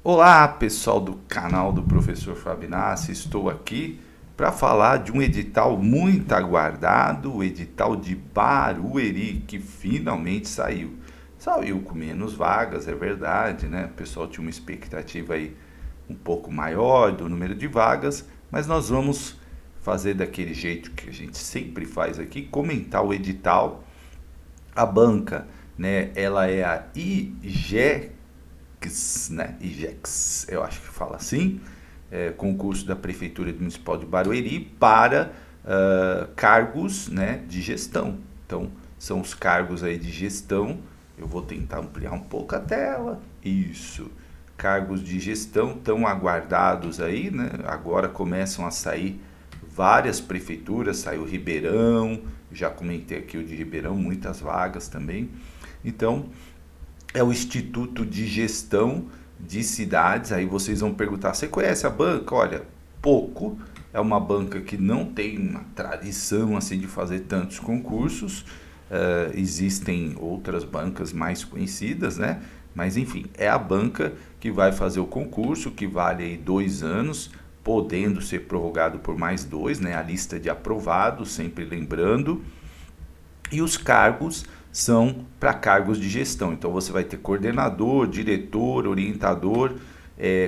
Olá, pessoal do canal do Professor Fabinassi. Estou aqui para falar de um edital muito aguardado, o edital de Barueri, que finalmente saiu. Saiu com menos vagas, é verdade, né? O pessoal tinha uma expectativa aí um pouco maior do número de vagas, mas nós vamos fazer daquele jeito que a gente sempre faz aqui, comentar o edital. A banca, né, ela é a IGEX, né? IGEX, eu acho que fala assim, concurso da Prefeitura Municipal de Barueri para cargos, né, de gestão. Então, são os cargos aí de gestão. Eu vou tentar ampliar um pouco a tela. Isso. Cargos de gestão tão aguardados aí, né? Agora começam a sair várias prefeituras, saiu Ribeirão, já comentei aqui o de Ribeirão, muitas vagas também. Então, é o Instituto de Gestão de Cidades. Aí vocês vão perguntar, você conhece a banca? Olha, pouco. É uma banca que não tem uma tradição assim de fazer tantos concursos. Existem outras bancas mais conhecidas, né? Mas enfim, é a banca que vai fazer o concurso, que vale aí 2 anos, podendo ser prorrogado por mais 2, né? A lista de aprovados, sempre lembrando. E os cargos são para cargos de gestão. Então você vai ter coordenador, diretor, orientador,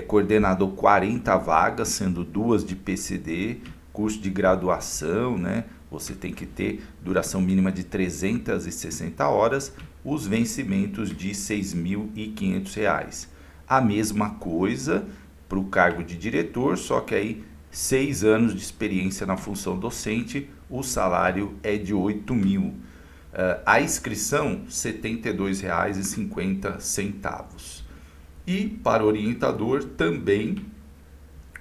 coordenador 40 vagas, sendo 2 de PCD, curso de graduação, né? Você tem que ter duração mínima de 360 horas, os vencimentos de R$ 6.500. A mesma coisa para o cargo de diretor, só que aí 6 anos de experiência na função docente, o salário é de 8.000. A inscrição R$ 72,50. E para orientador também,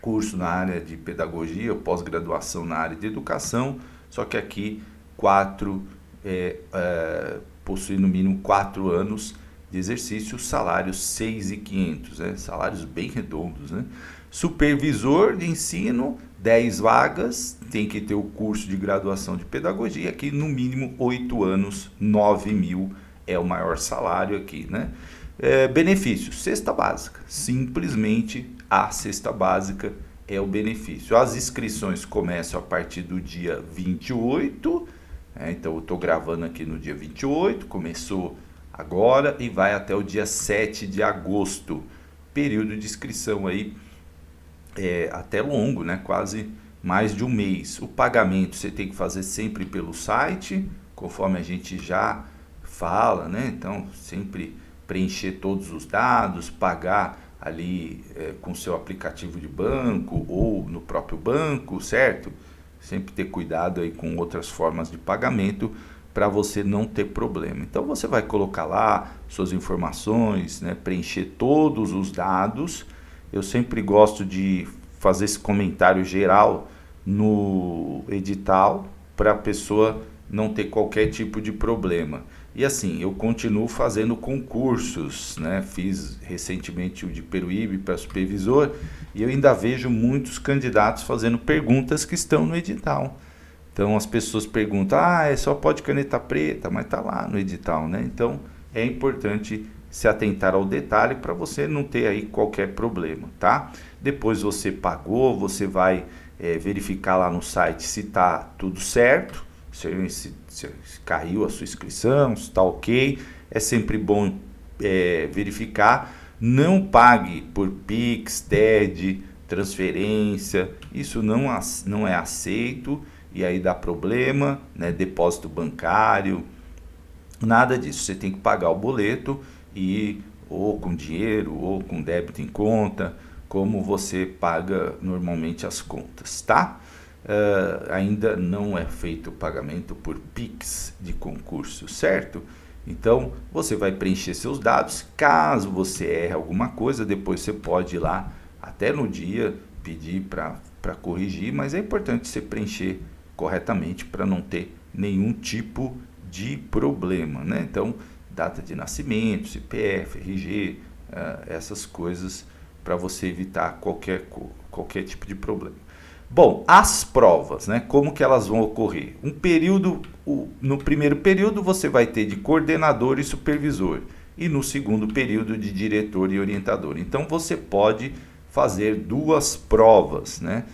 curso na área de pedagogia, pós-graduação na área de educação, só que aqui possui no mínimo 4 anos de exercício, salários 6.500, né? Salários bem redondos, né? Supervisor de ensino, 10 vagas, tem que ter o curso de graduação de pedagogia, aqui no mínimo 8 anos, 9.000 é o maior salário aqui, né? Benefícios, cesta básica, simplesmente a cesta básica é o benefício. As inscrições começam a partir do dia 28, então eu estou gravando aqui no dia 28, começou agora e vai até o dia 7 de agosto. Período de inscrição aí até longo, né? Quase mais de um mês. O pagamento você tem que fazer sempre pelo site, conforme a gente já fala, né? Então, sempre preencher todos os dados, pagar ali com seu aplicativo de banco ou no próprio banco, certo? Sempre ter cuidado aí com outras formas de pagamento para você não ter problema. Então você vai colocar lá suas informações, né, preencher todos os dados. Eu sempre gosto de fazer esse comentário geral no edital para a pessoa não ter qualquer tipo de problema. E assim, eu continuo fazendo concursos, né? Fiz recentemente o de Peruíbe para supervisor e eu ainda vejo muitos candidatos fazendo perguntas que estão no edital. Então as pessoas perguntam, só pode caneta preta, mas está lá no edital, né? Então é importante se atentar ao detalhe para você não ter aí qualquer problema, tá? Depois você pagou, você vai verificar lá no site se está tudo certo, se caiu a sua inscrição, se está ok. É sempre bom verificar. Não pague por Pix, TED, transferência, isso não é aceito e aí dá problema, né? Depósito bancário, nada disso. Você tem que pagar o boleto e ou com dinheiro ou com débito em conta, como você paga normalmente as contas, tá? Ainda não é feito o pagamento por Pix de concurso, certo? Então, você vai preencher seus dados. Caso você erre alguma coisa, depois você pode ir lá, até no dia, pedir para corrigir, mas é importante você preencher corretamente para não ter nenhum tipo de problema, né? Então, data de nascimento, CPF, RG, essas coisas para você evitar qualquer tipo de problema. Bom, as provas, né? Como que elas vão ocorrer? No primeiro período você vai ter de coordenador e supervisor. e no segundo período de diretor e orientador. Então você pode fazer 2 provas, né?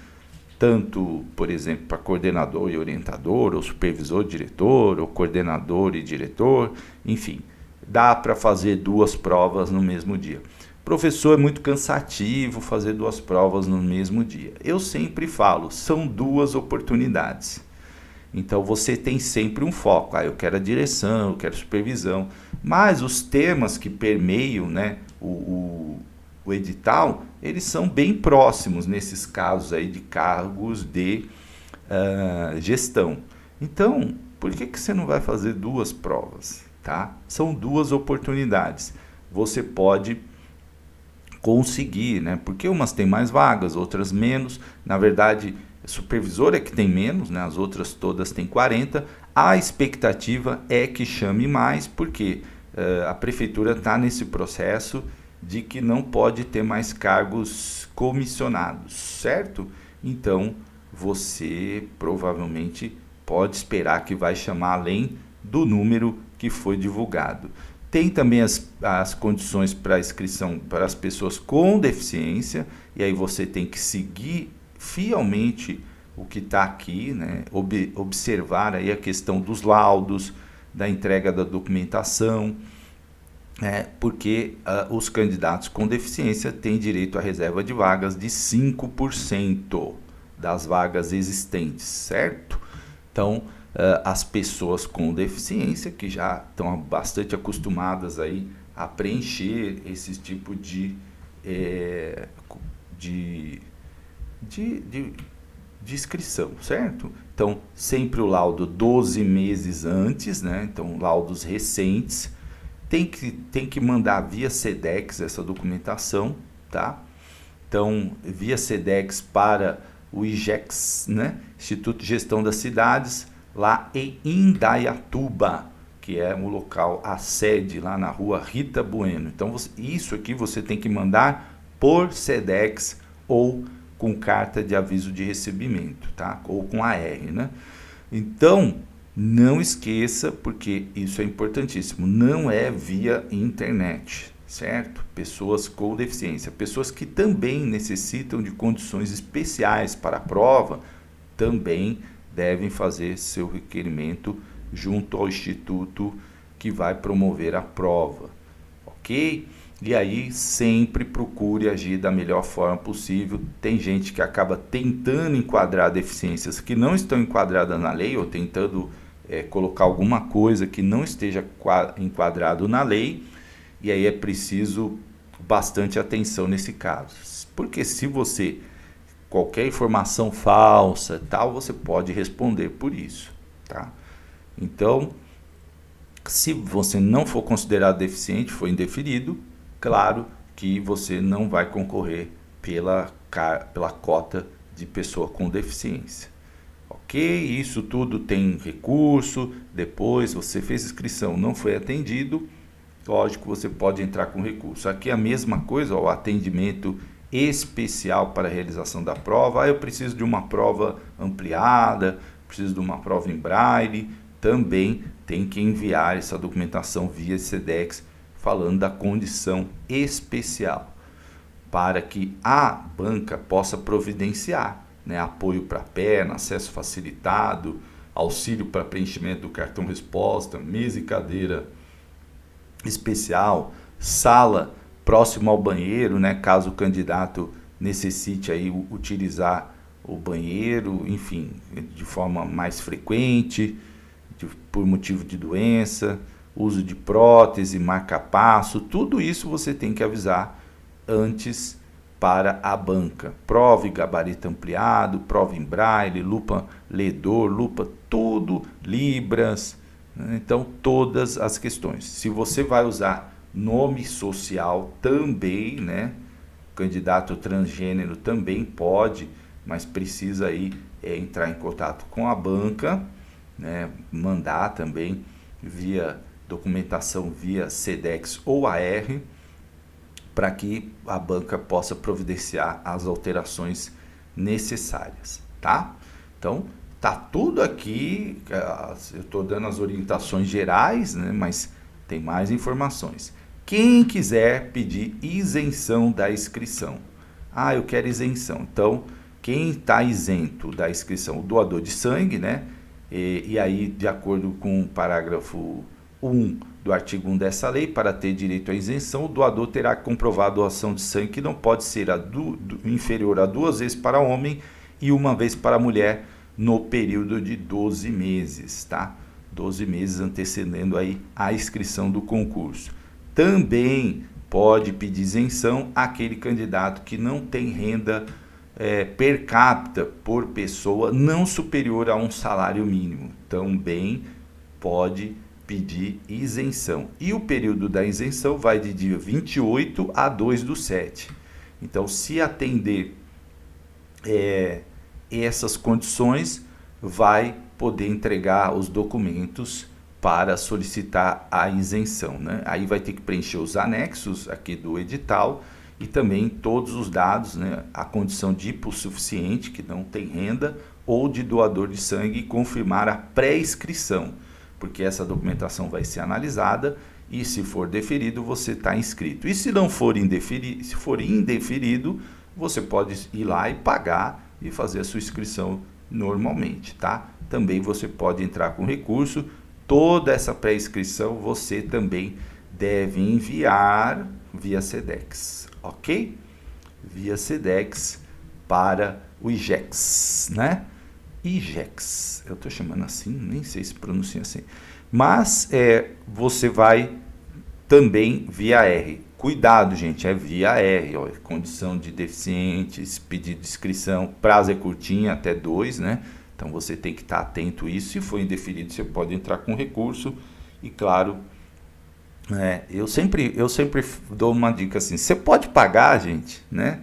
Tanto, por exemplo, para coordenador e orientador, ou supervisor, diretor, ou coordenador e diretor, enfim, dá para fazer 2 provas no mesmo dia. Professor, é muito cansativo fazer 2 provas no mesmo dia. Eu sempre falo, são 2 oportunidades. Então você tem sempre um foco. Eu quero a direção, eu quero supervisão. Mas os temas que permeiam, né, o edital, eles são bem próximos nesses casos aí de cargos de gestão. Então, por que você não vai fazer 2 provas? Tá? São 2 oportunidades. Você pode conseguir, né? Porque umas têm mais vagas, outras menos. Na verdade, supervisor é que tem menos, né? As outras todas têm 40. A expectativa é que chame mais, porque a prefeitura está nesse processo de que não pode ter mais cargos comissionados, certo? Então, você provavelmente pode esperar que vai chamar além do número que foi divulgado. Tem também as condições para inscrição para as pessoas com deficiência, e aí você tem que seguir fielmente o que está aqui, né? Observar aí a questão dos laudos, da entrega da documentação, porque os candidatos com deficiência têm direito à reserva de vagas de 5% das vagas existentes, certo? Então, as pessoas com deficiência, que já estão bastante acostumadas aí a preencher esse tipo de inscrição, certo? Então, sempre o laudo 12 meses antes, né? Então, laudos recentes. Tem que mandar via SEDEX essa documentação, tá? Então, via SEDEX para o IGEX, né? Instituto de Gestão das Cidades, lá em Indaiatuba, que é o local, a sede lá na rua Rita Bueno. Então, isso aqui você tem que mandar por SEDEX ou com carta de aviso de recebimento, tá? Ou com AR, né? Então, não esqueça, porque isso é importantíssimo, não é via internet, certo? Pessoas com deficiência, pessoas que também necessitam de condições especiais para a prova, também devem fazer seu requerimento junto ao instituto que vai promover a prova, ok? E aí sempre procure agir da melhor forma possível. Tem gente que acaba tentando enquadrar deficiências que não estão enquadradas na lei, ou tentando colocar alguma coisa que não esteja enquadrado na lei, e aí é preciso bastante atenção nesse caso. Porque se você, qualquer informação falsa, tal, você pode responder por isso, tá? Então, se você não for considerado deficiente, for indeferido, claro que você não vai concorrer pela cota de pessoa com deficiência. Ok? Isso tudo tem recurso. Depois você fez inscrição, não foi atendido, lógico, você pode entrar com recurso. Aqui é a mesma coisa, o atendimento especial para a realização da prova. Eu preciso de uma prova ampliada, preciso de uma prova em braille, também tem que enviar essa documentação via SEDEX, falando da condição especial, para que a banca possa providenciar, né, apoio para perna, acesso facilitado, auxílio para preenchimento do cartão resposta, mesa e cadeira especial, sala próximo ao banheiro, né, caso o candidato necessite aí utilizar o banheiro, enfim, de forma mais frequente, por motivo de doença, uso de prótese, marca-passo, tudo isso você tem que avisar antes para a banca. Prova e gabarito ampliado, prova em braille, lupa ledor, lupa tudo, libras, né? Então todas as questões. Se você vai usar nome social também, né? Candidato transgênero também pode, mas precisa aí entrar em contato com a banca, né? Mandar também via documentação via SEDEX ou AR, para que a banca possa providenciar as alterações necessárias, tá? Então, tá tudo aqui, eu estou dando as orientações gerais, né? Mas tem mais informações. Quem quiser pedir isenção da inscrição. Ah, eu quero isenção. Então, quem está isento da inscrição? O doador de sangue, né? E aí, de acordo com o parágrafo 1 do artigo 1 dessa lei, para ter direito à isenção, o doador terá que comprovar a doação de sangue que não pode ser inferior a 2 vezes para homem e 1 vez para mulher no período de 12 meses, tá? 12 meses antecedendo aí a inscrição do concurso. Também pode pedir isenção aquele candidato que não tem renda per capita por pessoa não superior a um salário mínimo. Também pode pedir isenção. E o período da isenção vai de dia 28 a 2/7. Então, se atender essas condições, vai poder entregar os documentos para solicitar a isenção, né? Aí vai ter que preencher os anexos aqui do edital e também todos os dados, né? A condição de hipossuficiente, que não tem renda, ou de doador de sangue, e confirmar a pré-inscrição, porque essa documentação vai ser analisada e, se for deferido, você está inscrito. E se não for indeferido, se for indeferido, você pode ir lá e pagar e fazer a sua inscrição normalmente, tá? Também você pode entrar com recurso. Toda essa pré-inscrição você também deve enviar via SEDEX, ok? Via SEDEX para o IJEX, né? IJEX, eu estou chamando assim, nem sei se pronuncia assim. Mas você vai também via R. Cuidado, gente, é via R, ó, condição de deficientes, pedido de inscrição, prazo é curtinho, até 2, né? Então você tem que estar atento a isso. Se for indeferido, você pode entrar com recurso. E claro, eu sempre dou uma dica assim: você pode pagar, gente, né?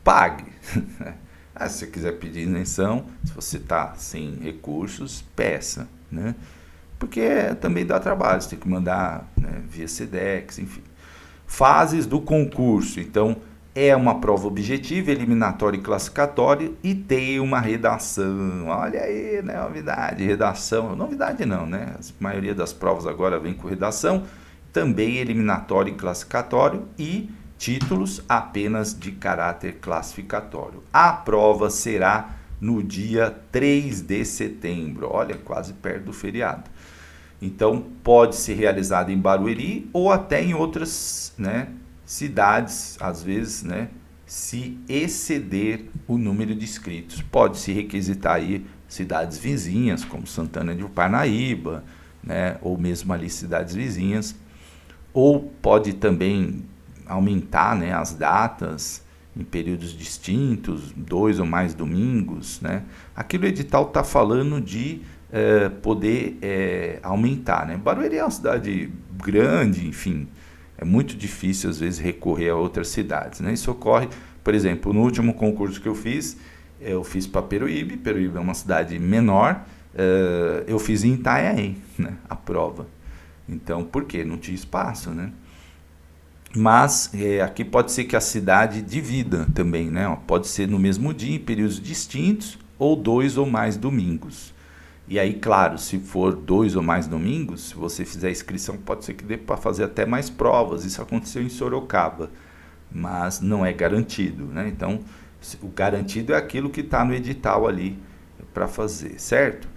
Pague. Se você quiser pedir isenção, se você está sem recursos, peça, né? Porque também dá trabalho, você tem que mandar, né, via SEDEX, enfim. Fases do concurso. Então, é uma prova objetiva, eliminatória e classificatória, e tem uma redação. Olha aí, né? Novidade, redação. Novidade não, né? A maioria das provas agora vem com redação. Também eliminatório e classificatório, e títulos apenas de caráter classificatório. A prova será no dia 3 de setembro. Olha, quase perto do feriado. Então, pode ser realizada em Barueri ou até em outras, né, cidades, às vezes, né, se exceder o número de inscritos. Pode-se requisitar aí cidades vizinhas, como Santana de Parnaíba, né, ou mesmo ali cidades vizinhas, ou pode também aumentar, né, as datas em períodos distintos, 2 ou mais domingos, né. Aqui no edital está falando de poder aumentar, né. Barueri é uma cidade grande, enfim, é muito difícil, às vezes, recorrer a outras cidades, né? Isso ocorre, por exemplo, no último concurso que eu fiz para Peruíbe. Peruíbe é uma cidade menor, eu fiz em Itanhaém, né, a prova. Então, por quê? Não tinha espaço, né? Mas aqui pode ser que a cidade divida também, né? Pode ser no mesmo dia, em períodos distintos, ou 2 ou mais domingos. E aí, claro, se for 2 ou mais domingos, se você fizer a inscrição, pode ser que dê para fazer até mais provas. Isso aconteceu em Sorocaba, mas não é garantido, né? Então, o garantido é aquilo que está no edital ali para fazer, certo?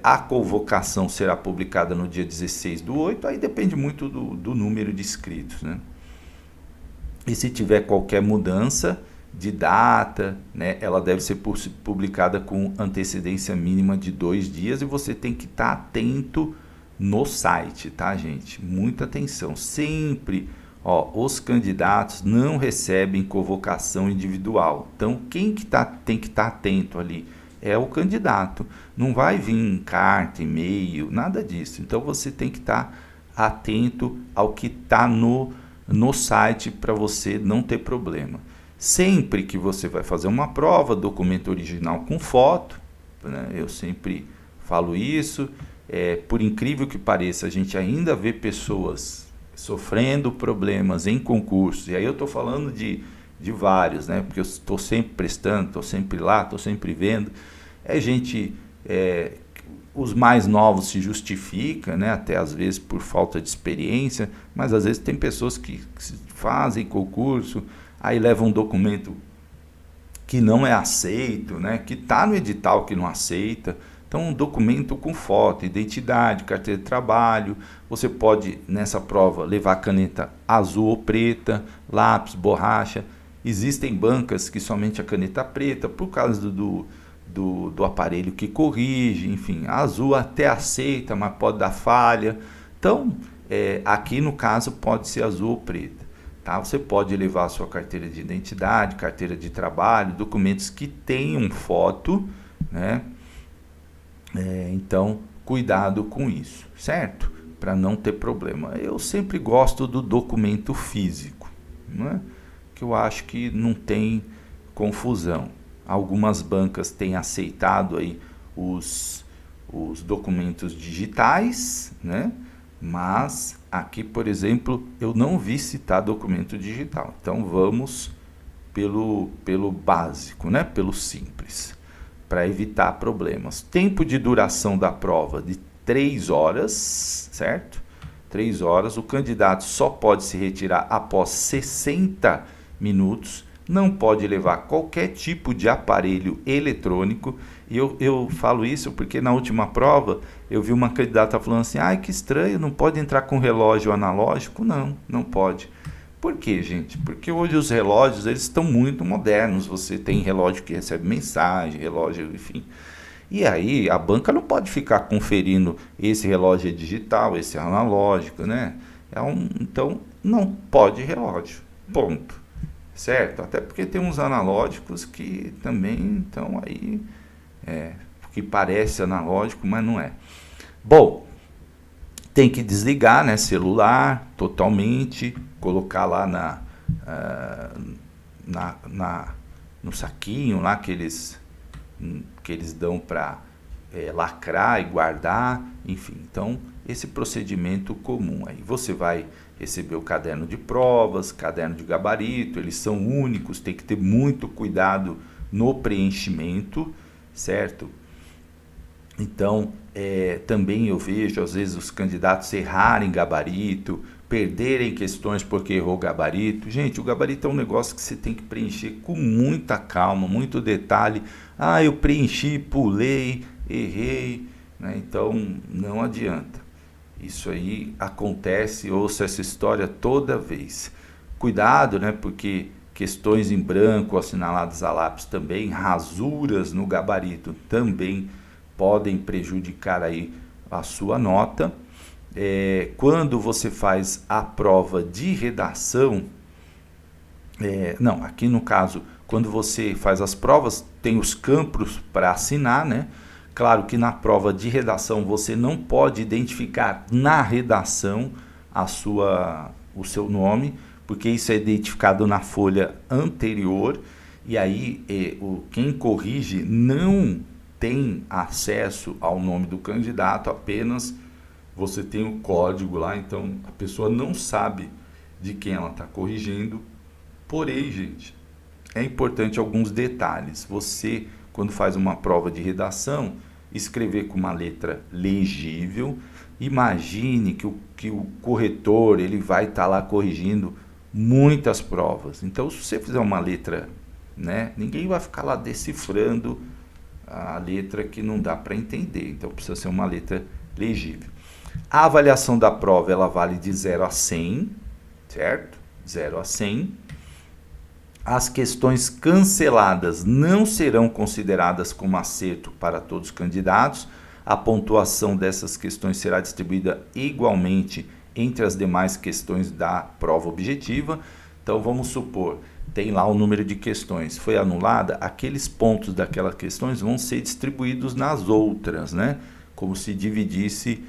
A convocação será publicada no dia 16/8, aí depende muito do número de inscritos, né? E se tiver qualquer mudança de data, né, ela deve ser publicada com antecedência mínima de 2 dias, e você tem que estar atento no site, tá, gente? Muita atenção. Sempre, os candidatos não recebem convocação individual. Então, quem que tem que estar atento ali? É o candidato. Não vai vir carta, e-mail, nada disso. Então, você tem que estar atento ao que está no site para você não ter problema. Sempre que você vai fazer uma prova, documento original com foto, né? Eu sempre falo isso. Por incrível que pareça, a gente ainda vê pessoas sofrendo problemas em concursos. E aí eu estou falando de vários, né? Porque eu estou sempre prestando, estou sempre lá, estou sempre vendo. Gente os mais novos se justifica, né? Até às vezes por falta de experiência, mas às vezes tem pessoas que fazem concurso, aí levam um documento que não é aceito, né? Que está no edital que não aceita. Então, um documento com foto, identidade, carteira de trabalho. Você pode, nessa prova, levar caneta azul ou preta, lápis, borracha. Existem bancas que somente a caneta preta, por causa do aparelho que corrige, enfim. A azul até aceita, mas pode dar falha. Então, aqui no caso, pode ser azul ou preta. Tá? Você pode levar a sua carteira de identidade, carteira de trabalho, documentos que tenham foto, né? Então, cuidado com isso, certo? Para não ter problema. Eu sempre gosto do documento físico, né? Que eu acho que não tem confusão. Algumas bancas têm aceitado aí os documentos digitais, né? Mas aqui, por exemplo, eu não vi citar documento digital. Então vamos pelo básico, né? Pelo simples, para evitar problemas. Tempo de duração da prova de 3 horas, certo? 3 horas. O candidato só pode se retirar após 60 minutos. Não pode levar qualquer tipo de aparelho eletrônico. E eu falo isso porque na última prova eu vi uma candidata falando assim: ai, que estranho, não pode entrar com relógio analógico? Não, não pode. Por quê, gente? Porque hoje os relógios eles estão muito modernos. Você tem relógio que recebe mensagem, relógio, enfim. E aí a banca não pode ficar conferindo esse relógio é digital, esse é analógico, né? Então não pode relógio, ponto. Certo? Até porque tem uns analógicos que também estão aí, que parece analógico, mas não é. Bom, tem que desligar, né, celular totalmente, colocar lá no saquinho lá que eles dão para lacrar e guardar, enfim. Então, esse procedimento comum aí. Você vai receber o caderno de provas, caderno de gabarito, eles são únicos, tem que ter muito cuidado no preenchimento, certo? Então, também eu vejo, às vezes, os candidatos errarem gabarito, perderem questões porque errou gabarito. Gente, o gabarito é um negócio que você tem que preencher com muita calma, muito detalhe. Ah, eu preenchi, pulei, errei, né? Então, não adianta. Isso aí acontece, ouço essa história toda vez. Cuidado, né? Porque questões em branco assinaladas a lápis também, rasuras no gabarito também podem prejudicar aí a sua nota. Quando você faz a prova de redação, aqui no caso, quando você faz as provas, tem os campos para assinar, né? Claro que na prova de redação você não pode identificar na redação o seu nome, porque isso é identificado na folha anterior, e aí quem corrige não tem acesso ao nome do candidato, apenas você tem o código lá, então a pessoa não sabe de quem ela está corrigindo. Porém, gente, é importante alguns detalhes. Você, quando faz uma prova de redação, escrever com uma letra legível. Imagine que o corretor ele vai estar lá corrigindo muitas provas. Então, se você fizer uma letra, né, ninguém vai ficar lá decifrando a letra que não dá para entender. Então, precisa ser uma letra legível. A avaliação da prova ela vale de 0 a 100, certo? 0 a 100. As questões canceladas não serão consideradas como acerto para todos os candidatos. A pontuação dessas questões será distribuída igualmente entre as demais questões da prova objetiva. Então, vamos supor, tem lá o número de questões, foi anulada, aqueles pontos daquelas questões vão ser distribuídos nas outras, né? Como se dividisse,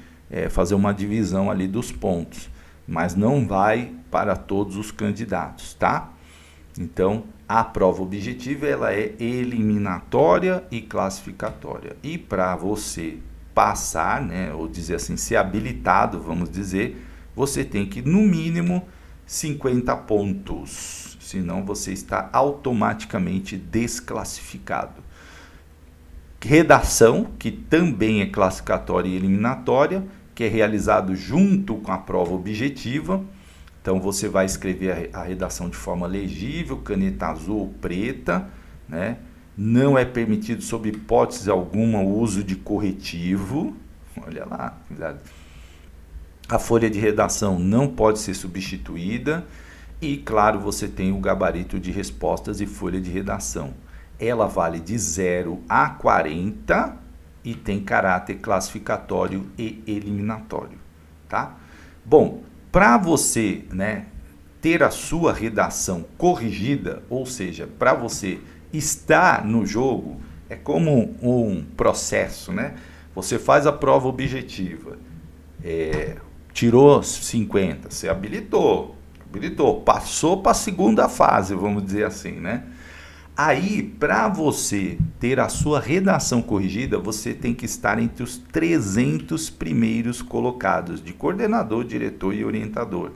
fazer uma divisão ali dos pontos, mas não vai para todos os candidatos, tá? Então, a prova objetiva ela é eliminatória e classificatória. E para você passar, né, ou dizer assim, ser habilitado, vamos dizer, você tem que, no mínimo, 50 pontos. Senão, você está automaticamente desclassificado. Redação, que também é classificatória e eliminatória, que é realizado junto com a prova objetiva. Então você vai escrever a redação de forma legível, caneta azul ou preta, né? Não é permitido, sob hipótese alguma, o uso de corretivo. Olha lá, cuidado. A folha de redação não pode ser substituída. E, claro, você tem o gabarito de respostas e folha de redação. Ela vale de 0 a 40 e tem caráter classificatório e eliminatório, tá? Bom, para você, né, ter a sua redação corrigida, ou seja, para você estar no jogo, é como um processo, né? Você faz a prova objetiva, tirou 50, você habilitou, passou para a segunda fase, vamos dizer assim, né? Aí, para você ter a sua redação corrigida, você tem que estar entre os 300 primeiros colocados, de coordenador, diretor e orientador.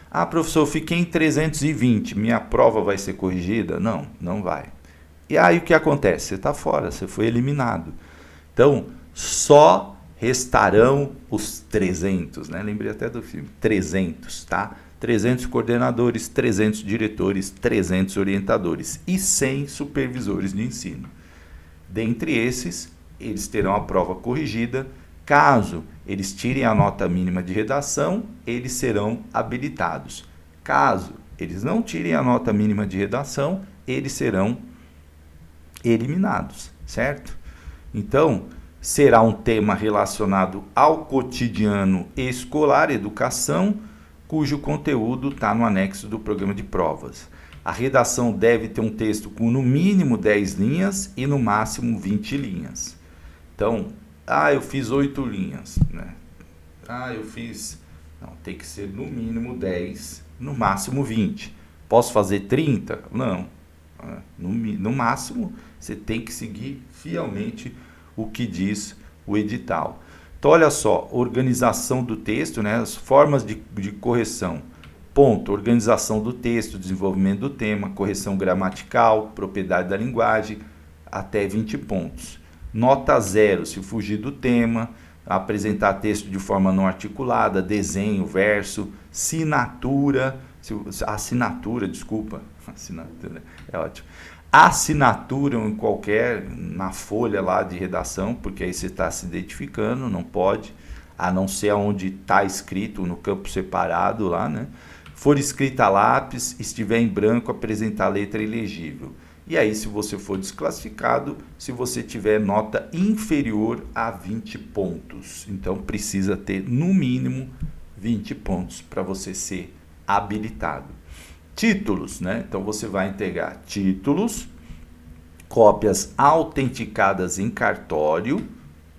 Ah, professor, eu fiquei em 320, minha prova vai ser corrigida? Não, não vai. E aí o que acontece? Você está fora, você foi eliminado. Então, só restarão os 300, né? Lembrei até do filme, 300, tá? 300 coordenadores, 300 diretores, 300 orientadores e 100 supervisores de ensino. Dentre esses, eles terão a prova corrigida. Caso eles tirem a nota mínima de redação, eles serão habilitados. Caso eles não tirem a nota mínima de redação, eles serão eliminados, certo? Então, será um tema relacionado ao cotidiano escolar, educação, cujo conteúdo está no anexo do programa de provas. A redação deve ter um texto com no mínimo 10 linhas e no máximo 20 linhas. Então, eu fiz 8 linhas, né? Eu fiz... Não, tem que ser no mínimo 10, no máximo 20. Posso fazer 30? Não. No máximo, você tem que seguir fielmente o que diz o edital. Então, olha só, organização do texto, né, as formas de correção. Ponto, organização do texto, desenvolvimento do tema, correção gramatical, propriedade da linguagem, até 20 pontos. Nota 0, se fugir do tema, apresentar texto de forma não articulada, desenho, verso, assinatura, é ótimo. Assinatura em qualquer, na folha lá de redação, porque aí você está se identificando, não pode, a não ser onde está escrito no campo separado lá, né? For escrita a lápis, estiver em branco, apresentar letra ilegível. E aí, se você for desclassificado, se você tiver nota inferior a 20 pontos. Então, precisa ter, no mínimo, 20 pontos para você ser habilitado. Títulos, né? Então você vai entregar títulos, cópias autenticadas em cartório,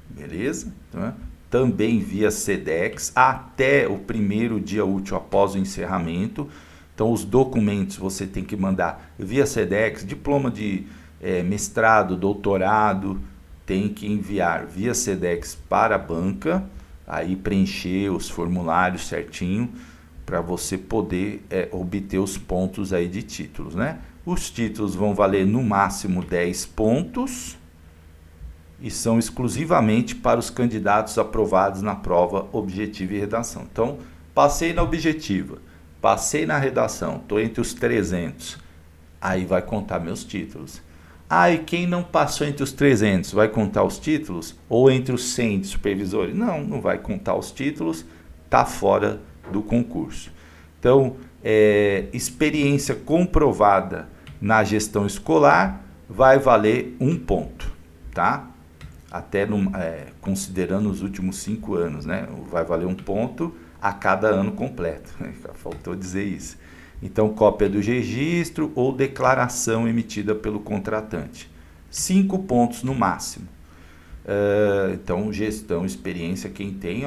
beleza? Então, também via SEDEX, até o primeiro dia útil após o encerramento. Então os documentos você tem que mandar via SEDEX, diploma de mestrado, doutorado, tem que enviar via SEDEX para a banca, aí preencher os formulários certinho, para você poder obter os pontos aí de títulos, né? Os títulos vão valer no máximo 10 pontos e são exclusivamente para os candidatos aprovados na prova objetiva e redação. Então, passei na objetiva, passei na redação, estou entre os 300, aí vai contar meus títulos. E quem não passou entre os 300, vai contar os títulos? Ou entre os 100 de supervisores? Não, não vai contar os títulos, está fora do concurso. Então, experiência comprovada na gestão escolar vai valer 1 ponto, tá? Até considerando os últimos 5 anos, né? Vai valer 1 ponto a cada ano completo. Faltou dizer isso. Então, cópia do registro ou declaração emitida pelo contratante. 5 pontos no máximo. Então, gestão, experiência, quem tem,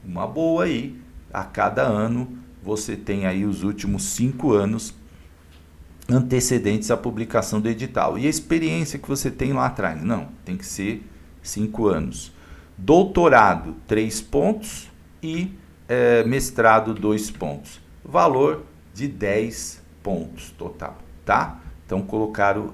uma boa aí. A cada ano você tem aí os últimos 5 anos antecedentes à publicação do edital. E a experiência que você tem lá atrás? Não, tem que ser 5 anos. Doutorado, 3 pontos e mestrado, 2 pontos. Valor de 10 pontos total, tá? Então colocaram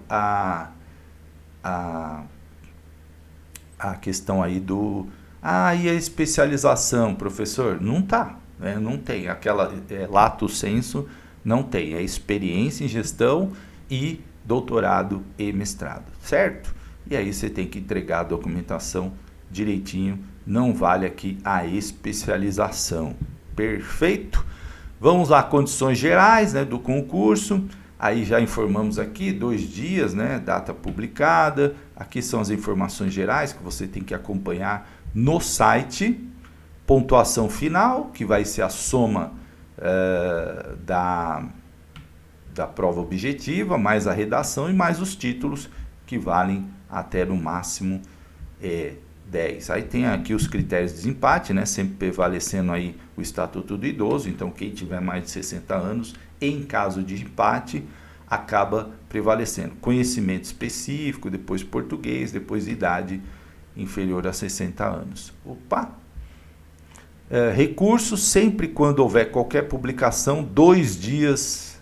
a questão aí do... Ah, e a especialização, professor? Não tá, né? Não tem. Aquela lato sensu, não tem. É experiência em gestão e doutorado e mestrado, certo? E aí você tem que entregar a documentação direitinho. Não vale aqui a especialização. Perfeito? Vamos lá, condições gerais, né, do concurso. Aí já informamos aqui, 2 dias, né, data publicada. Aqui são as informações gerais que você tem que acompanhar no site. Pontuação final, que vai ser a soma da prova objetiva, mais a redação e mais os títulos, que valem até no máximo 10. Aí tem aqui os critérios de desempate, né, sempre prevalecendo aí o Estatuto do Idoso. Então quem tiver mais de 60 anos, em caso de empate, acaba prevalecendo. Conhecimento específico, depois português, depois idade inferior a 60 anos. Opa! Recursos, sempre quando houver qualquer publicação, 2 dias,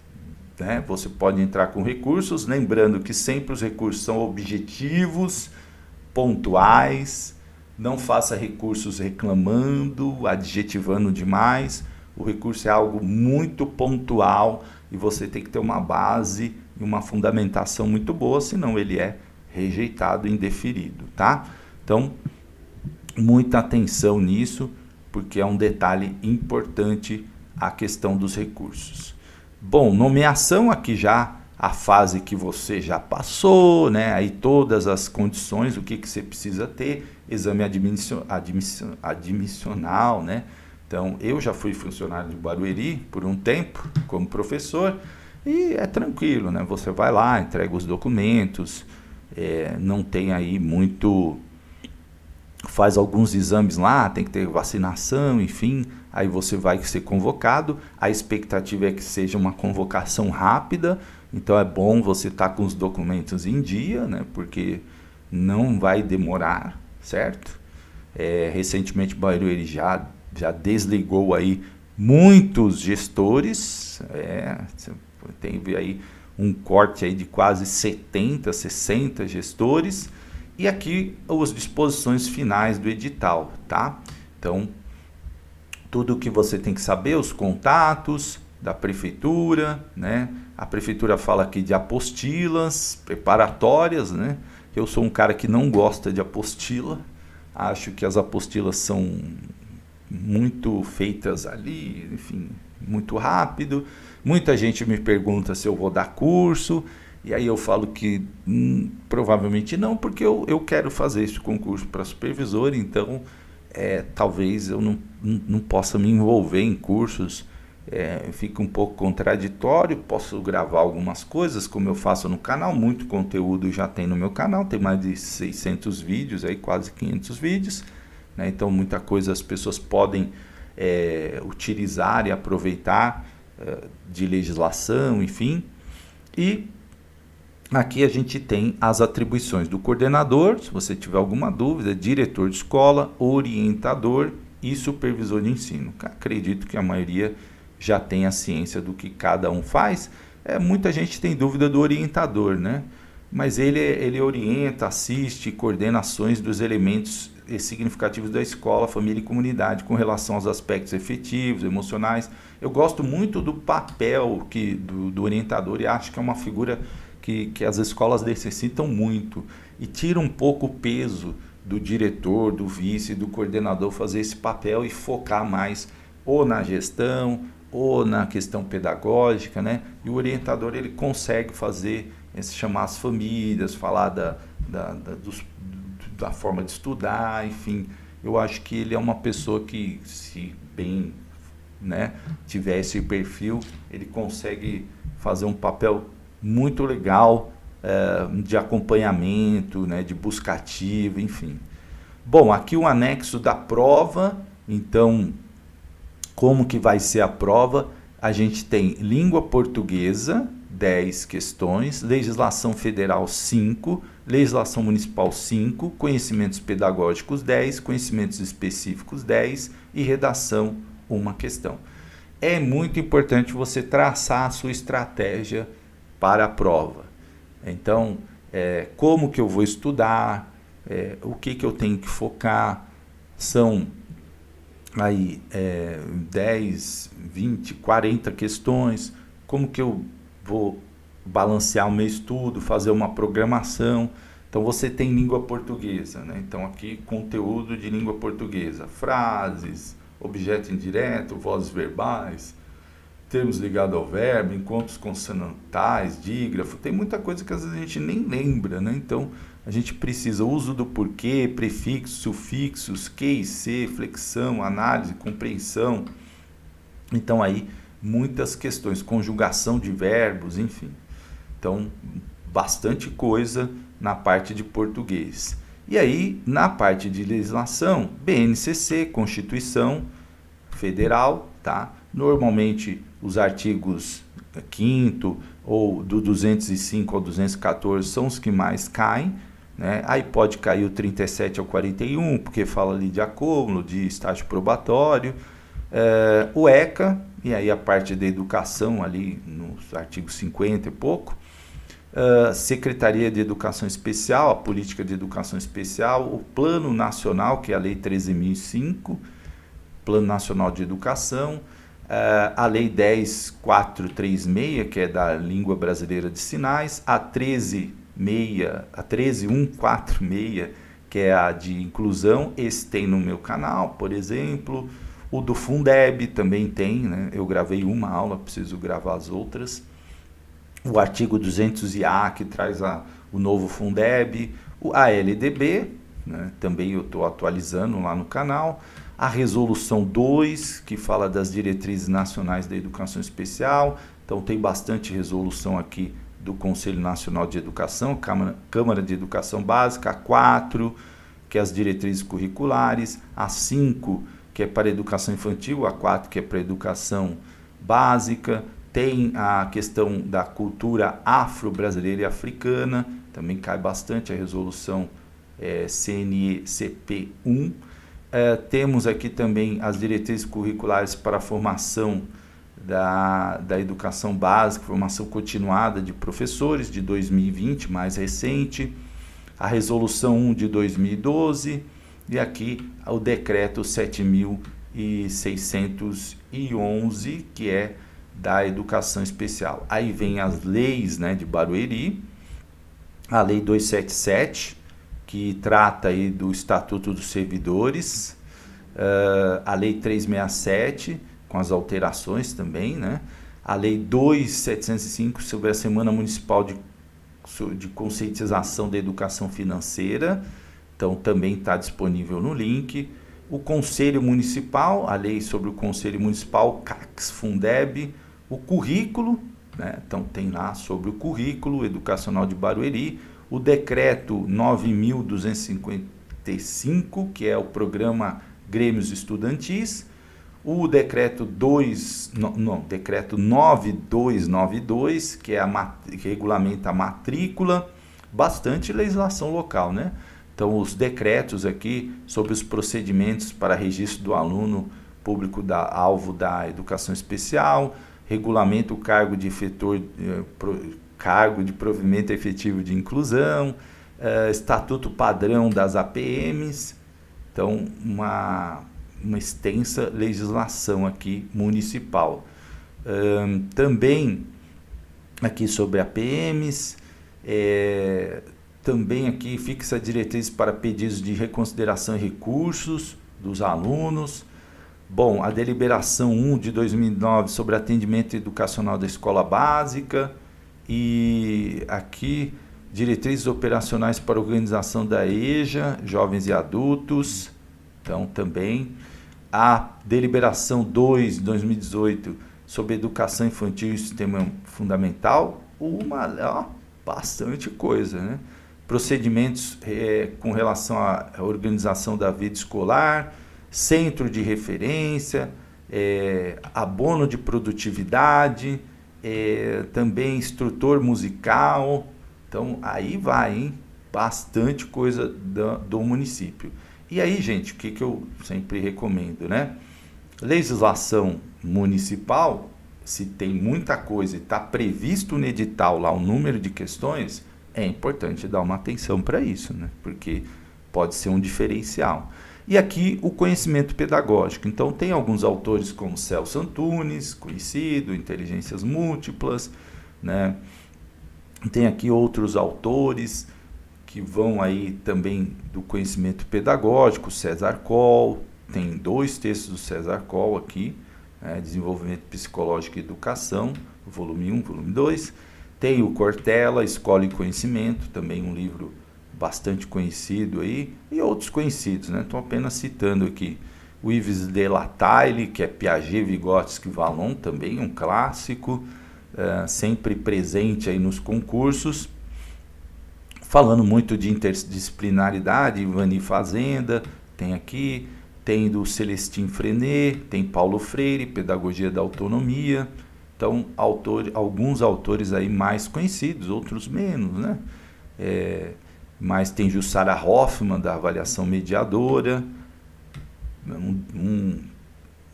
né, você pode entrar com recursos, lembrando que sempre os recursos são objetivos, pontuais, não faça recursos reclamando, adjetivando demais. O recurso é algo muito pontual e você tem que ter uma base e uma fundamentação muito boa, senão ele é rejeitado e indeferido, tá? Então, muita atenção nisso, porque é um detalhe importante a questão dos recursos. Bom, nomeação, aqui já a fase que você já passou, né? Aí todas as condições, o que você precisa ter, exame admissional, né? Então, eu já fui funcionário de Barueri por um tempo, como professor, e é tranquilo, né? Você vai lá, entrega os documentos, não tem aí muito... Faz alguns exames lá, tem que ter vacinação, enfim, aí você vai ser convocado. A expectativa é que seja uma convocação rápida, então é bom você estar com os documentos em dia, né? Porque não vai demorar, certo? Recentemente, Barueri já desligou aí muitos gestores, teve aí um corte aí de quase 70, 60 gestores, e aqui as disposições finais do edital, tá? Então, tudo o que você tem que saber, os contatos da prefeitura, né? A prefeitura fala aqui de apostilas preparatórias, né? Eu sou um cara que não gosta de apostila, acho que as apostilas são muito feitas ali, enfim, muito rápido. Muita gente me pergunta se eu vou dar curso, e aí eu falo que provavelmente não, porque eu quero fazer esse concurso para supervisor, então talvez eu não possa me envolver em cursos, fica um pouco contraditório. Posso gravar algumas coisas, como eu faço no canal, muito conteúdo já tem no meu canal, tem mais de 600 vídeos, aí quase 500 vídeos, né? Então muita coisa as pessoas podem utilizar e aproveitar de legislação, enfim. E aqui a gente tem as atribuições do coordenador, se você tiver alguma dúvida, diretor de escola, orientador e supervisor de ensino. Acredito que a maioria já tem a ciência do que cada um faz. Muita gente tem dúvida do orientador, né? Mas ele orienta, assiste, coordena ações dos elementos significativos da escola, família e comunidade com relação aos aspectos efetivos, emocionais. Eu gosto muito do papel do orientador e acho que é uma figura que as escolas necessitam muito, e tira um pouco o peso do diretor, do vice, do coordenador fazer esse papel e focar mais ou na gestão ou na questão pedagógica, né? E o orientador ele consegue fazer, chamar as famílias, falar da forma de estudar, enfim. Eu acho que ele é uma pessoa que, se bem, né, tiver esse perfil, ele consegue fazer um papel muito legal de acompanhamento, né, de busca ativa, enfim. Bom, aqui o anexo da prova. Então, como que vai ser a prova? A gente tem língua portuguesa, 10 questões, legislação federal 5, legislação municipal 5, conhecimentos pedagógicos 10, conhecimentos específicos 10 e redação 1 questão. É muito importante você traçar a sua estratégia para a prova. Então, como que eu vou estudar, o que eu tenho que focar, são aí 10, 20, 40 questões, como que eu vou balancear o meu estudo, fazer uma programação. Então você tem língua portuguesa, né? Então aqui conteúdo de língua portuguesa, frases, objeto indireto, vozes verbais, termos ligados ao verbo, encontros consonantais, dígrafo, tem muita coisa que às vezes a gente nem lembra, né? Então a gente precisa uso do porquê, prefixos, sufixos, que e se, flexão, análise, compreensão. Então aí muitas questões, conjugação de verbos, enfim. Então bastante coisa na parte de português. E aí, na parte de legislação, BNCC, Constituição Federal, tá? Normalmente os artigos 5º ou do 205 ao 214 são os que mais caem, né? Aí pode cair o 37 ao 41, porque fala ali de acúmulo, de estágio probatório, o ECA, e aí a parte da educação ali nos artigos 50 e pouco, Secretaria de Educação Especial, a Política de Educação Especial, o Plano Nacional, que é a Lei 13.005, Plano Nacional de Educação, a Lei 10.436, que é da Língua Brasileira de Sinais, a 13.146, que é a de inclusão, esse tem no meu canal, por exemplo, o do Fundeb também tem, né? Eu gravei uma aula, preciso gravar as outras. O artigo 200-A, que traz o novo Fundeb, a LDB, né, também eu estou atualizando lá no canal, a Resolução 2, que fala das Diretrizes Nacionais da Educação Especial, então tem bastante resolução aqui do Conselho Nacional de Educação, Câmara de Educação Básica, a 4, que é as Diretrizes Curriculares, a 5, que é para a Educação Infantil, a 4, que é para a Educação Básica. Tem a questão da cultura afro-brasileira e africana, também cai bastante a resolução CNE-CP1. Temos aqui também as diretrizes curriculares para a formação da educação básica, formação continuada de professores de 2020, mais recente, a resolução 1 de 2012 e aqui o decreto 7.611, que é da educação especial. Aí vem as leis, né, de Barueri, a lei 277, que trata aí do Estatuto dos Servidores, a lei 367, com as alterações também, né, a lei 2705 sobre a Semana Municipal de Conscientização da Educação Financeira, então também está disponível no link. O Conselho Municipal, a lei sobre o Conselho Municipal, CACS, Fundeb, o currículo, né? Então tem lá sobre o currículo educacional de Barueri, o decreto 9.255, que é o programa Grêmios Estudantis, o decreto 9292, que que regulamenta a matrícula, bastante legislação local, né? Então, os decretos aqui sobre os procedimentos para registro do aluno público alvo da educação especial, regulamenta o cargo de provimento efetivo de inclusão, estatuto padrão das APMs, então uma extensa legislação aqui municipal. Também aqui sobre APMs, também aqui fixa diretrizes para pedidos de reconsideração e recursos dos alunos. Bom, a deliberação 1 de 2009 sobre atendimento educacional da escola básica. E aqui, diretrizes operacionais para a organização da EJA, jovens e adultos. Então, também. A deliberação 2 de 2018 sobre educação infantil e sistema fundamental. Bastante coisa, né? Procedimentos com relação à organização da vida escolar, centro de referência, abono de produtividade, também instrutor musical. Então, aí vai, hein? Bastante coisa do município. E aí, gente, o que eu sempre recomendo, né? Legislação municipal, se tem muita coisa e está previsto no edital lá o número de questões, é importante dar uma atenção para isso, né? Porque pode ser um diferencial. E aqui o conhecimento pedagógico. Então tem alguns autores como Celso Antunes, conhecido, Inteligências Múltiplas, né? Tem aqui outros autores que vão aí também do conhecimento pedagógico, César Coll, tem 2 textos do César Coll aqui, Desenvolvimento Psicológico e Educação, volume 1, volume 2. Tem o Cortella, Escola e Conhecimento, também um livro bastante conhecido aí, e outros conhecidos, né? Estou apenas citando aqui o Yves de Lattaille, que é Piaget, Vygotsky, Vallon, também um clássico, sempre presente aí nos concursos, falando muito de interdisciplinaridade, Ivani Fazenda, tem aqui, tem do Celestin Freinet, tem Paulo Freire, Pedagogia da Autonomia. Então, alguns autores aí mais conhecidos, outros menos, né? Mas tem Jussara Hoffmann, da Avaliação Mediadora,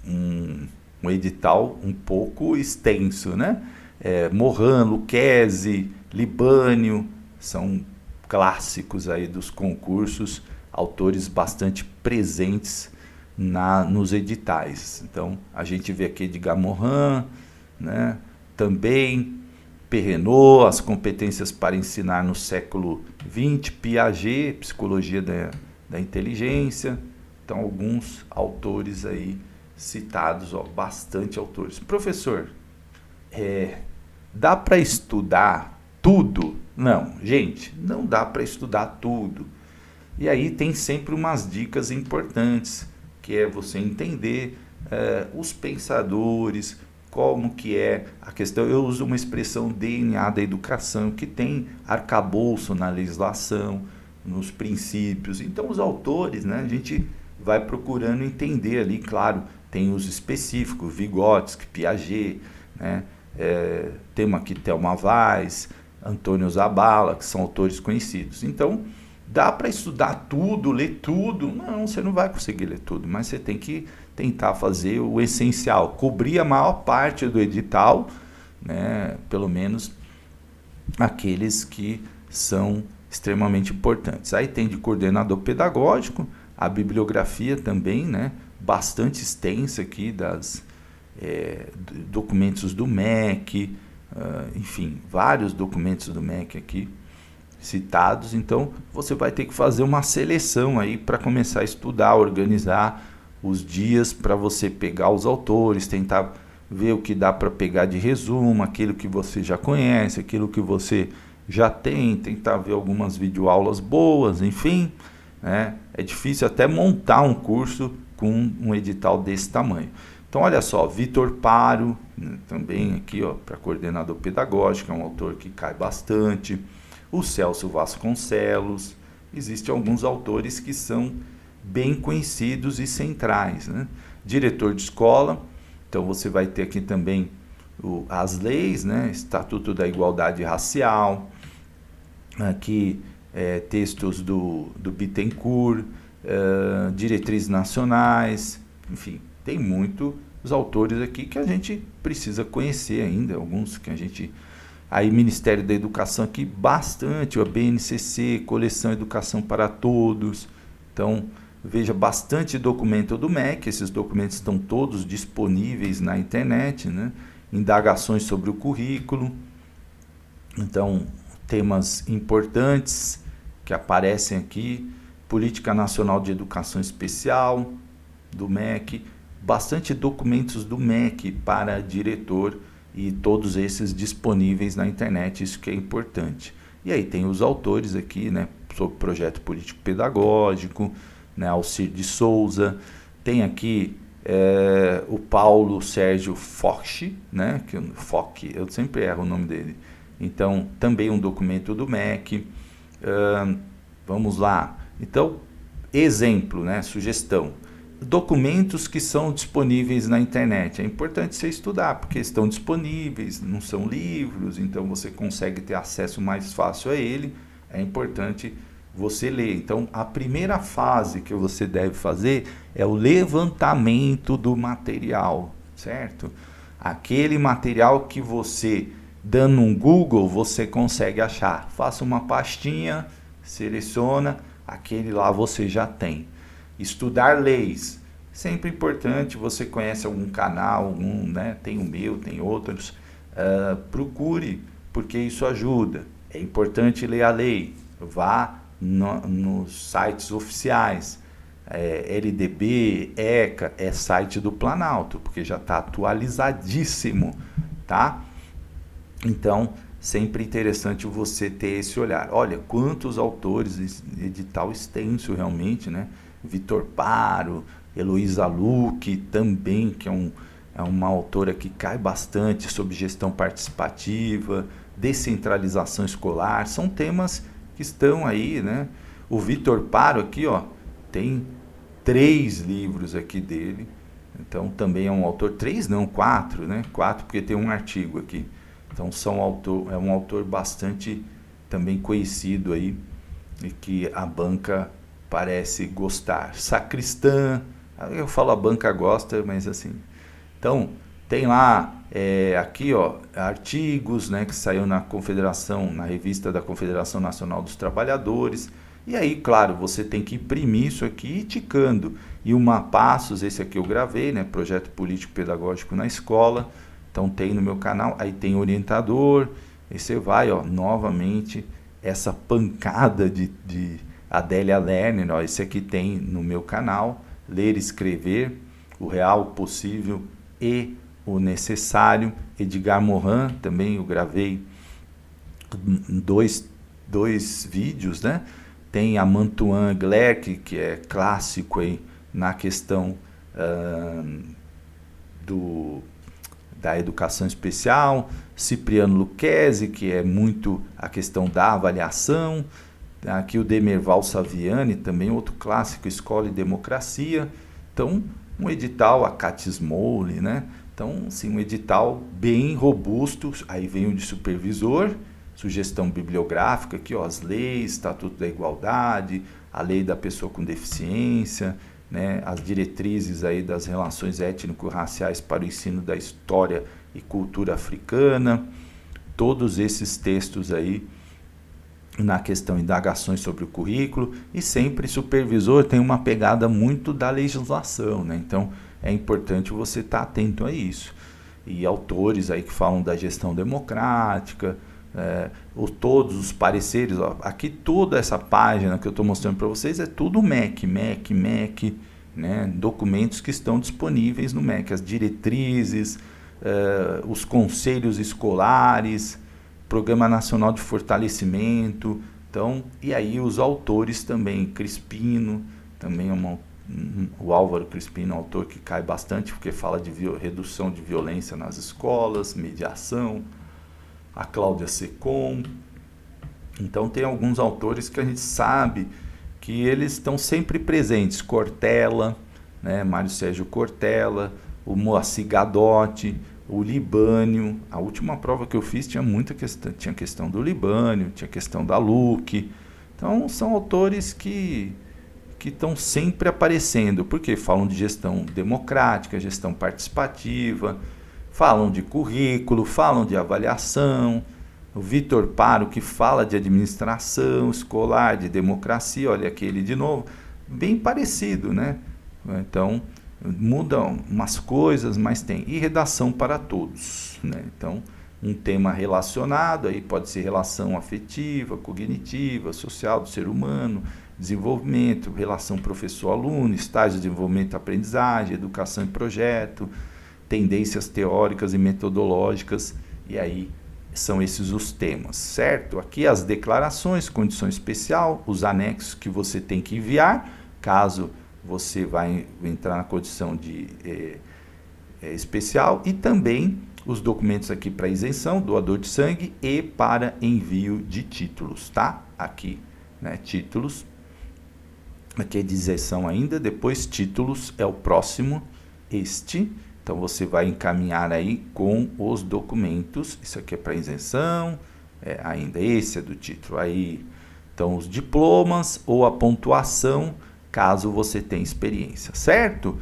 um edital um pouco extenso, né? Morin, Lucchesi, Libânio, são clássicos aí dos concursos, autores bastante presentes nos editais. Então, a gente vê aqui Edgar Morin, né? Também Perrenot, As Competências para Ensinar no Século XX, Piaget, Psicologia da Inteligência. Então, alguns autores aí citados, bastante autores. Professor, dá para estudar tudo? Não, gente, não dá para estudar tudo. E aí tem sempre umas dicas importantes, que é você entender os pensadores, como que é a questão. Eu uso uma expressão DNA da educação, que tem arcabouço na legislação, nos princípios. Então os autores, né, a gente vai procurando entender ali, claro, tem os específicos, Vygotsky, Piaget, né, temos aqui Thelma Weiss, Antônio Zabala, que são autores conhecidos. Então, dá para estudar tudo, ler tudo? Não, você não vai conseguir ler tudo, mas você tem que tentar fazer o essencial, cobrir a maior parte do edital, né, pelo menos aqueles que são extremamente importantes. Aí tem de coordenador pedagógico, a bibliografia também, né, bastante extensa aqui das documentos do MEC, enfim, vários documentos do MEC aqui citados. Então você vai ter que fazer uma seleção aí para começar a estudar, organizar os dias para você pegar os autores, tentar ver o que dá para pegar de resumo, aquilo que você já conhece, aquilo que você já tem, tentar ver algumas videoaulas boas, enfim, né? É difícil até montar um curso com um edital desse tamanho. Então olha só, Vitor Paro, né, também aqui para coordenador pedagógico, é um autor que cai bastante. O Celso Vasconcelos, existem alguns autores que são bem conhecidos e centrais, né? Diretor de escola, então você vai ter aqui também as leis, né? Estatuto da Igualdade Racial, aqui textos do Bittencourt, diretrizes nacionais, enfim, tem muitos autores aqui que a gente precisa conhecer ainda, alguns que a gente... Aí Ministério da Educação aqui bastante, a BNCC, Coleção Educação para Todos. Então veja bastante documento do MEC, esses documentos estão todos disponíveis na internet, né? Indagações sobre o currículo. Então temas importantes que aparecem aqui, Política Nacional de Educação Especial do MEC, bastante documentos do MEC para diretor, e todos esses disponíveis na internet, isso que é importante. E aí tem os autores aqui, né, sobre projeto político pedagógico, né, Alcir de Souza, tem aqui o Paulo Sérgio Foch, né, eu sempre erro o nome dele. Então, também um documento do MEC. Vamos lá. Então, exemplo, né, sugestão. Documentos que são disponíveis na internet. É importante você estudar, porque estão disponíveis, não são livros, então você consegue ter acesso mais fácil a ele. É importante você ler. Então, a primeira fase que você deve fazer é o levantamento do material, certo? Aquele material que você, dando um Google, você consegue achar. Faça uma pastinha, seleciona aquele lá você já tem. Estudar leis, sempre importante, você conhece algum canal, né? Tem o meu, tem outros, procure, porque isso ajuda. É importante ler a lei, vá nos sites oficiais, LDB, ECA, é site do Planalto, porque já está atualizadíssimo, tá? Então, sempre interessante você ter esse olhar. Olha, quantos autores, edital extenso realmente, né? Vitor Paro, Heloísa Luque também, que é uma autora que cai bastante sobre gestão participativa, descentralização escolar, são temas que estão aí, né? O Vitor Paro aqui, ó, tem 3 livros aqui dele, então também é um autor, 3 não, 4, né? 4 porque tem um artigo aqui. Então é um autor bastante também conhecido aí e que a banca parece gostar. Sacristã, eu falo a banca gosta, mas assim. Então tem lá aqui, ó, artigos, né, que saiu na Confederação, na revista da Confederação Nacional dos Trabalhadores. E aí, claro, você tem que imprimir isso aqui ticando. E o Mapassos, esse aqui eu gravei, né, Projeto Político Pedagógico na Escola. Então tem no meu canal, aí tem orientador, e você vai, ó, novamente, essa pancada de Adélia Lerner, ó, esse aqui tem no meu canal, Ler e Escrever, O Real, o Possível e o Necessário. Edgar Morin, também eu gravei dois vídeos, né? Tem a Mantuan Glerk, que é clássico aí na questão da educação especial, Cipriano Lucchesi, que é muito a questão da avaliação, aqui o Demerval Saviani, também outro clássico, Escola e Democracia. Então, um edital, a Cátia Smoley, né? Então, assim, um edital bem robusto. Aí vem o de supervisor, sugestão bibliográfica, aqui, ó, as leis, Estatuto da Igualdade, a lei da pessoa com deficiência, né, as diretrizes aí das relações étnico-raciais para o ensino da história e cultura africana, todos esses textos aí na questão indagações sobre o currículo, e sempre supervisor tem uma pegada muito da legislação, né? Então é importante você estar atento a isso. E autores aí que falam da gestão democrática, todos os pareceres, ó, aqui toda essa página que eu estou mostrando para vocês é tudo MEC, né? Documentos que estão disponíveis no MEC, as diretrizes, os conselhos escolares, Programa Nacional de Fortalecimento, então, e aí os autores também, Crispino, também o Álvaro Crispino, autor que cai bastante, porque fala de redução de violência nas escolas, mediação, a Cláudia Secom. Então tem alguns autores que a gente sabe que eles estão sempre presentes, Cortella, né, Mário Sérgio Cortella, o Moacir Gadotti, o Libânio. A última prova que eu fiz tinha muita questão, tinha questão do Libânio, tinha questão da Luque. Então são autores que estão sempre aparecendo, porque falam de gestão democrática, gestão participativa, falam de currículo, falam de avaliação. O Vitor Paro, que fala de administração escolar, de democracia, olha aquele de novo, bem parecido, né? Então, mudam umas coisas, mas tem. E redação para todos, né? Então, um tema relacionado, aí pode ser relação afetiva, cognitiva, social do ser humano, desenvolvimento, relação professor-aluno, estágio de desenvolvimento e aprendizagem, educação e projeto, tendências teóricas e metodológicas, e aí são esses os temas, certo? Aqui as declarações, condição especial, os anexos que você tem que enviar, caso você vai entrar na condição de especial, e também os documentos aqui para isenção, doador de sangue e para envio de títulos, tá? Aqui, né, títulos, aqui é de isenção ainda, depois títulos é o próximo, então você vai encaminhar aí com os documentos, isso aqui é para isenção, ainda esse é do título, aí, então os diplomas ou a pontuação, caso você tenha experiência, certo?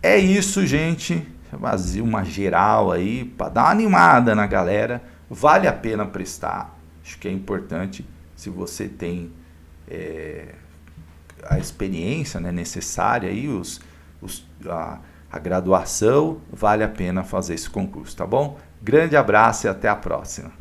É isso, gente, vazio uma geral aí, para dar uma animada na galera, vale a pena prestar, acho que é importante, se você tem a experiência, né, necessária, aí, a graduação, vale a pena fazer esse concurso, tá bom? Grande abraço e até a próxima.